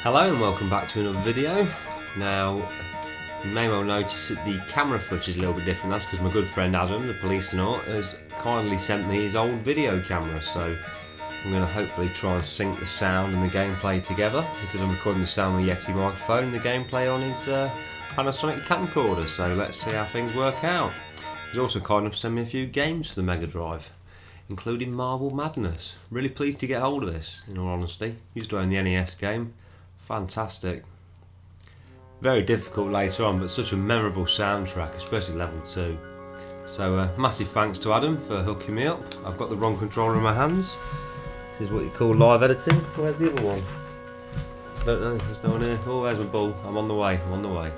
Hello and welcome back to another video. Now, you may well notice that the camera footage is a little bit different. That's because my good friend Adam, ThePolicenaut, has kindly sent me his old video camera. So I'm going to hopefully try and sync the sound and the gameplay together, because I'm recording the sound with a Yeti microphone and the gameplay on his Panasonic camcorder. So let's see how things work out. He's also kind enough to send me a few games for the Mega Drive, including Marble Madness. Really pleased to get hold of this, in all honesty. Used to own the NES game. Fantastic. Very difficult later on, but such a memorable soundtrack, especially level 2. So massive thanks to Adam for hooking me up. I've got the wrong controller in my hands. This is what you call live editing. Where's the other one? I don't know, there's no one here. Oh, there's my ball. I'm on the way, I'm on the way.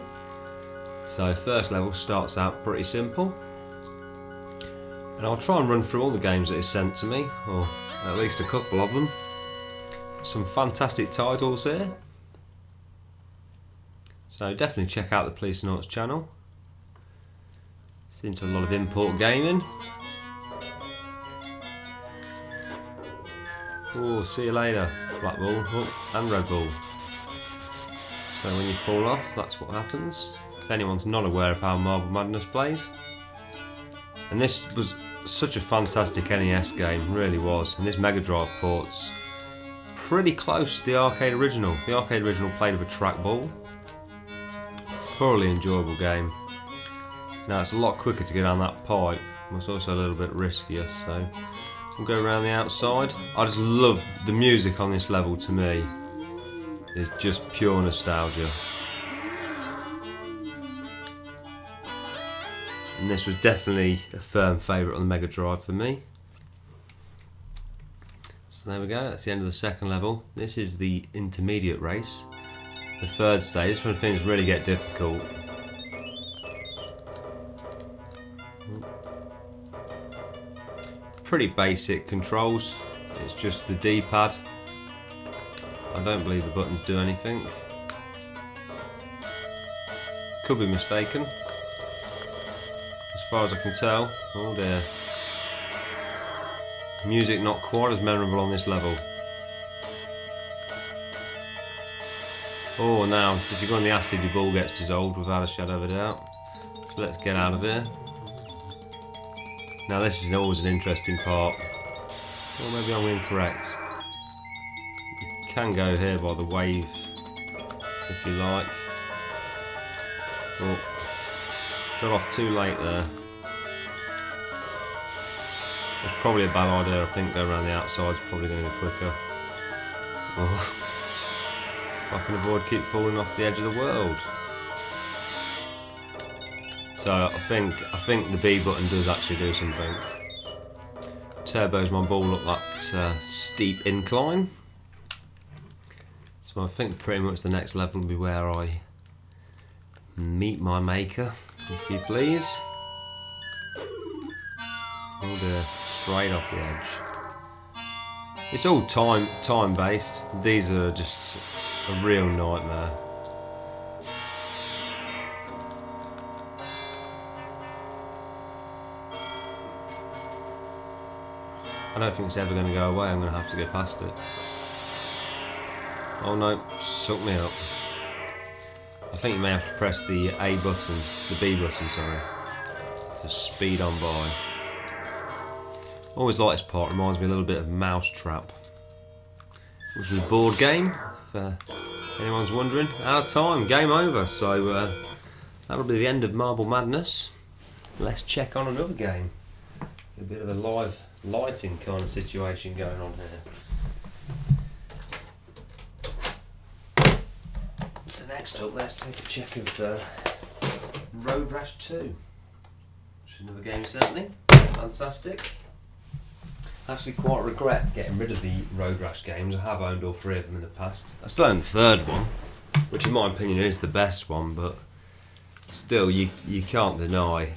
So first level starts out pretty simple. And I'll try and run through all the games that he's sent to me, or at least a couple of them. Some fantastic titles here. So definitely check out the ThePolicenaut's channel. It's into a lot of import gaming. Oh, see you later, black ball, oh, and red ball. So when you fall off, that's what happens. If anyone's not aware of how Marble Madness plays. And this was such a fantastic NES game, really was. And this Mega Drive port's pretty close to the arcade original. The arcade original played with a trackball. Thoroughly enjoyable game. Now it's a lot quicker to get down that pipe, but it's also a little bit riskier, so we'll go around the outside. I just love the music on this level. To me, it's just pure nostalgia. And this was definitely a firm favourite on the Mega Drive for me. So there we go, that's the end of the second level. This is the intermediate race. The third stage, this is when things really get difficult. Pretty basic controls, it's just the D-pad. I don't believe the buttons do anything. Could be mistaken. As far as I can tell, oh dear. Music not quite as memorable on this level. Oh, now, if you go on the acid, your ball gets dissolved without a shadow of a doubt. So let's get out of here. Now this is always an interesting part. Or maybe I'm incorrect. You can go here by the wave, if you like. Oh, got off too late there. It's probably a bad idea. I think going around the outside is probably going to be quicker. Oh. If I can avoid keep falling off the edge of the world. So I think the B button does actually do something. Turbos my ball up that steep incline. So I think pretty much the next level will be where I meet my maker, if you please. Oh dear, straight off the edge. It's all time based. These are just a real nightmare. I don't think it's ever going to go away. I'm going to have to get past it. Oh no, suck me up. I think you may have to press the A button, the B button, sorry, to speed on by. Always like this part, reminds me a little bit of Mousetrap, which is a board game, if anyone's wondering. Out of time, game over, so that'll be the end of Marble Madness. Let's check on another game. A bit of a live lighting kind of situation going on here. So next up, let's take a check of Road Rash 2, which is another game certainly. Fantastic. Actually quite regret getting rid of the Road Rash games. I have owned all 3 of them in the past. I still own the 3rd one, which in my opinion is the best one, but still you can't deny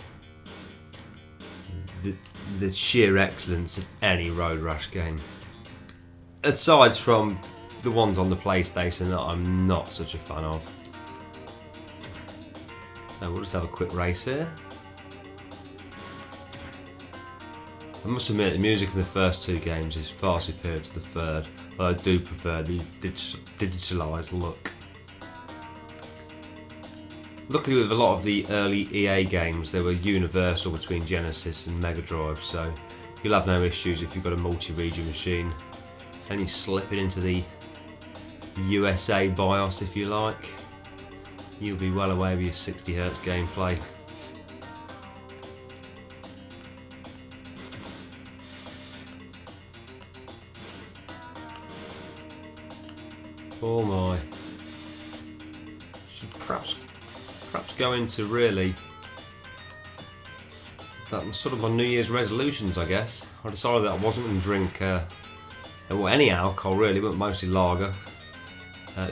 the sheer excellence of any Road Rash game. Aside from the ones on the PlayStation that I'm not such a fan of. So we'll just have a quick race here. I must admit the music in the first two games is far superior to the third, but I do prefer the digitalised look. Luckily with a lot of the early EA games they were universal between Genesis and Mega Drive, so you'll have no issues if you've got a multi-region machine. And you slip it into the USA BIOS if you like, you'll be well away with your 60Hz gameplay. Oh my. Should perhaps go into really that was sort of my New Year's resolutions, I guess. I decided that I wasn't going to drink any alcohol really, but mostly lager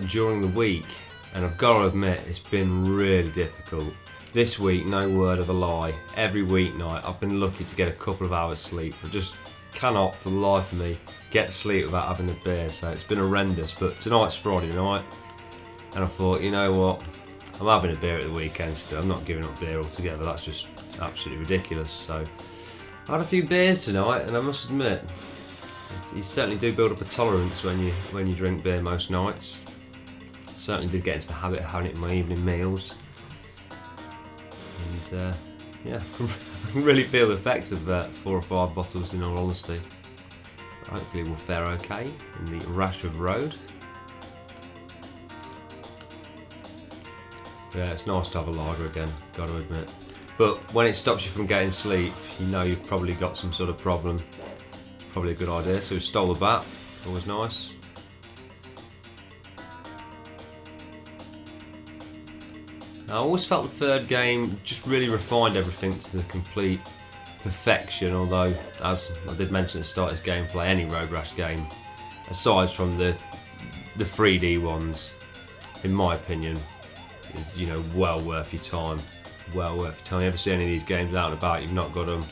during the week, and I've got to admit it's been really difficult. This week, no word of a lie, every weeknight I've been lucky to get a couple of hours sleep. I just cannot for the life of me get to sleep without having a beer, so it's been horrendous. But tonight's Friday night and I thought, you know what, I'm having a beer at the weekend still. I'm not giving up beer altogether, that's just absolutely ridiculous. So I had a few beers tonight, and I must admit you certainly do build up a tolerance when you drink beer most nights. Certainly did get into the habit of having it in my evening meals, and yeah, I can really feel the effects of 4 or 5 bottles in all honesty. But hopefully we'll fare okay in the Rash of Road. Yeah, it's nice to have a lager again, got to admit. But when it stops you from getting sleep, you know you've probably got some sort of problem. Probably a good idea. So we stole the bat, always nice. I always felt the third game just really refined everything to the complete perfection, although, as I did mention at the start of this gameplay, any Road Rash game, aside from the 3D ones, in my opinion, is, you know, well worth your time. Well worth your time. You ever see any of these games out and about, you've not got them,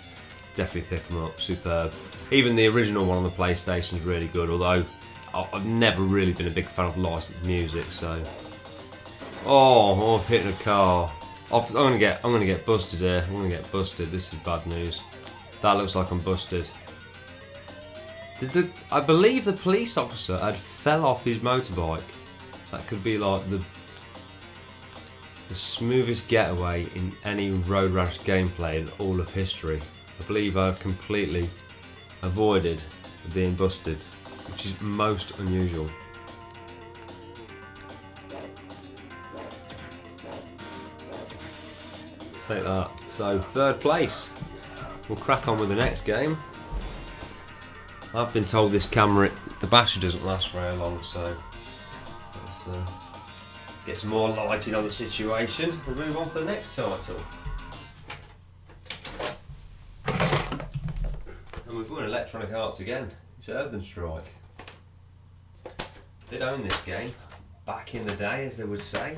definitely pick them up, superb. Even the original one on the PlayStation is really good, although I've never really been a big fan of licensed music, so... Oh, I've hit a car. I'm gonna get busted here. I'm gonna get busted. This is bad news. That looks like I'm busted. I believe the police officer had fell off his motorbike. That could be like the smoothest getaway in any Road Rash gameplay in all of history. I believe I've completely avoided being busted, which is most unusual. Take that. So, 3rd place. We'll crack on with the next game. I've been told this camera, the battery doesn't last very long, so let's get some more lighting on the situation. We'll move on to the next title. And we've won Electronic Arts again. It's Urban Strike. Did own this game back in the day, as they would say.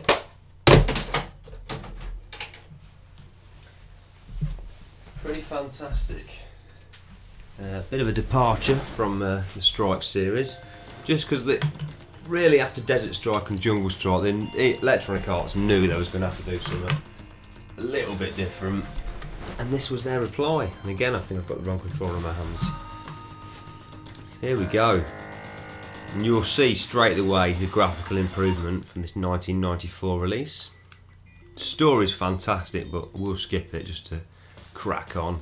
Pretty fantastic. A bit of a departure from the Strike series, just because really after Desert Strike and Jungle Strike, then Electronic Arts knew they was going to have to do something a little bit different, and this was their reply. And again, I think I've got the wrong controller in my hands. So here we go, and you'll see straight away the graphical improvement from this 1994 release. The story's fantastic, but we'll skip it just to crack on.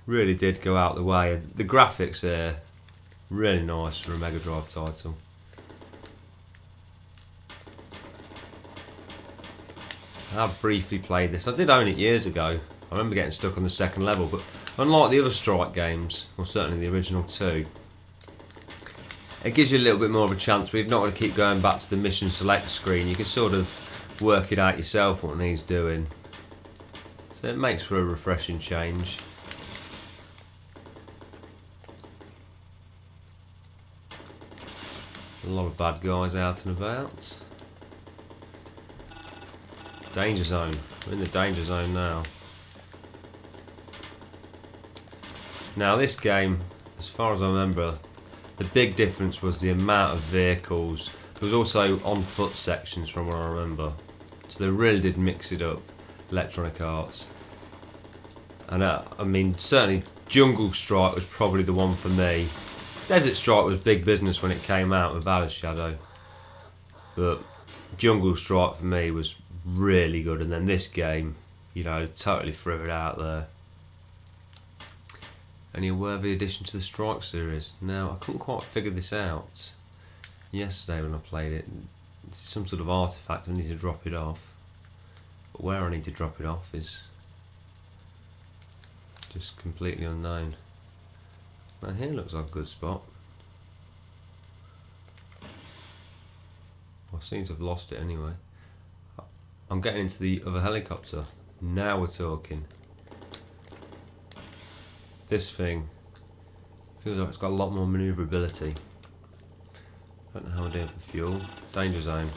Really did go out the way. The graphics are really nice for a Mega Drive title. I have briefly played this. I did own it years ago. I remember getting stuck on the 2nd level, but unlike the other Strike games, or certainly the original 2, it gives you a little bit more of a chance where you've not got to keep going back to the mission select screen. You can sort of work it out yourself what it needs doing. So it makes for a refreshing change. A lot of bad guys out and about. Danger zone. We're in the danger zone now. Now this game, as far as I remember, the big difference was the amount of vehicles. There was also on foot sections from what I remember. So they really did mix it up, Electronic Arts. And I mean, certainly Jungle Strike was probably the one for me. Desert Strike was big business when it came out, without a shadow. But Jungle Strike for me was really good, and then this game, you know, totally threw it out there. Only a worthy addition to the Strike series. Now, I couldn't quite figure this out yesterday when I played it. It's some sort of artifact, I need to drop it off. But where I need to drop it off is just completely unknown. Now here looks like a good spot. Well, I seem to have lost it anyway. I'm getting into the other helicopter. Now we're talking. This thing feels like it's got a lot more manoeuvrability. Don't know how we're doing for fuel. Danger zone.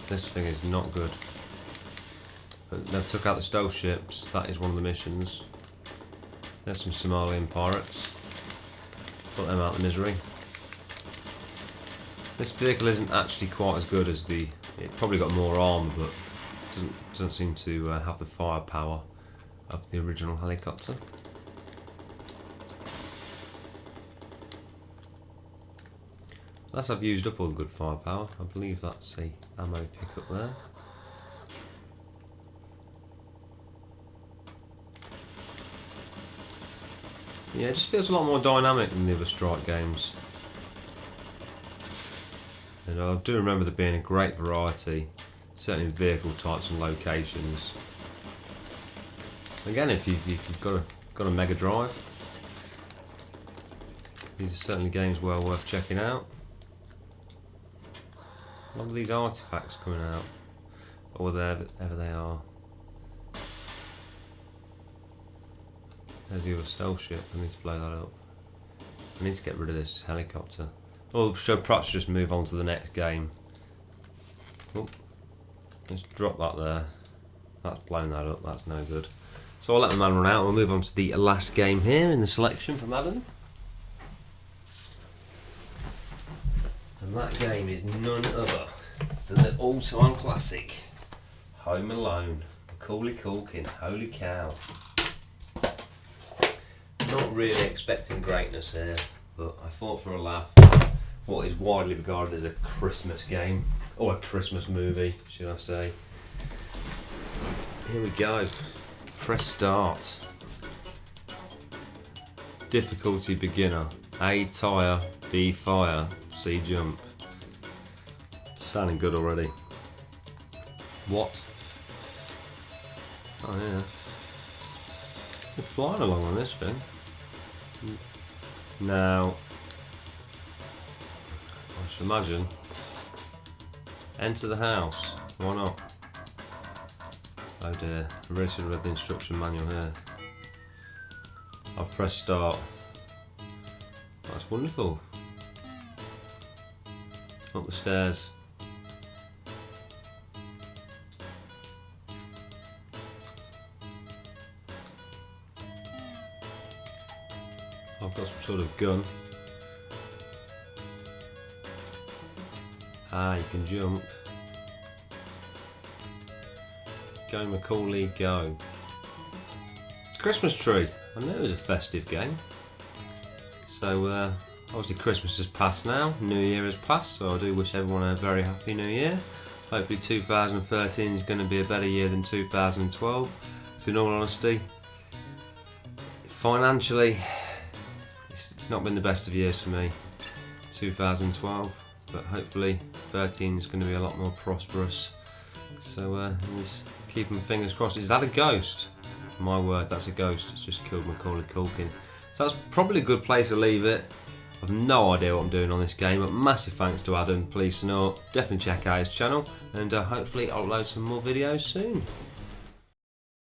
This thing is not good. But they've took out the stealth ships. That is one of the missions. There's some Somalian pirates. Put them out of misery. This vehicle isn't actually quite as good as the... It probably got more armour, but doesn't seem to have the firepower of the original helicopter. Unless I've used up all the good firepower. I believe that's the ammo pickup there. Yeah, it just feels a lot more dynamic than the other Strike games. And I do remember there being a great variety, certainly in vehicle types and locations. Again, if you've got a Mega Drive, these are certainly games well worth checking out. A lot of these artifacts coming out, or wherever they are. There's the other stealth ship. I need to blow that up. I need to get rid of this helicopter. Or should perhaps just move on to the next game. Oh, let's drop that there. That's blown that up. That's no good. So I'll let the man run out. We'll move on to the last game here in the selection from Adam. And that game is none other than the all-time classic, Home Alone. Macaulay Culkin. Holy cow. Not really expecting greatness here, but I thought for a laugh, what is widely regarded as a Christmas game, or a Christmas movie, should I say. Here we go. Press start. Difficulty beginner. A tire, B fire, C jump. Sounding good already. What? Oh yeah. We're flying along on this thing. Now, I should imagine, enter the house. Why not? Oh dear, I really should have read the instruction manual here. I've pressed start. That's wonderful. Up the stairs. I've got some sort of gun. Ah, you can jump. Go Macaulay, go. Christmas tree. I knew it was a festive game. So, obviously Christmas has passed now, New Year has passed, so I do wish everyone a very happy New Year. Hopefully 2013 is going to be a better year than 2012. So in all honesty, financially, it's not been the best of years for me, 2012, but hopefully 13 is going to be a lot more prosperous. So let's keep my fingers crossed. Is that a ghost? My word, that's a ghost. It's just killed Macaulay Culkin. So that's probably a good place to leave it. I've no idea what I'm doing on this game, but massive thanks to Adam, ThePolicenaut. Definitely check out his channel, and hopefully I'll upload some more videos soon.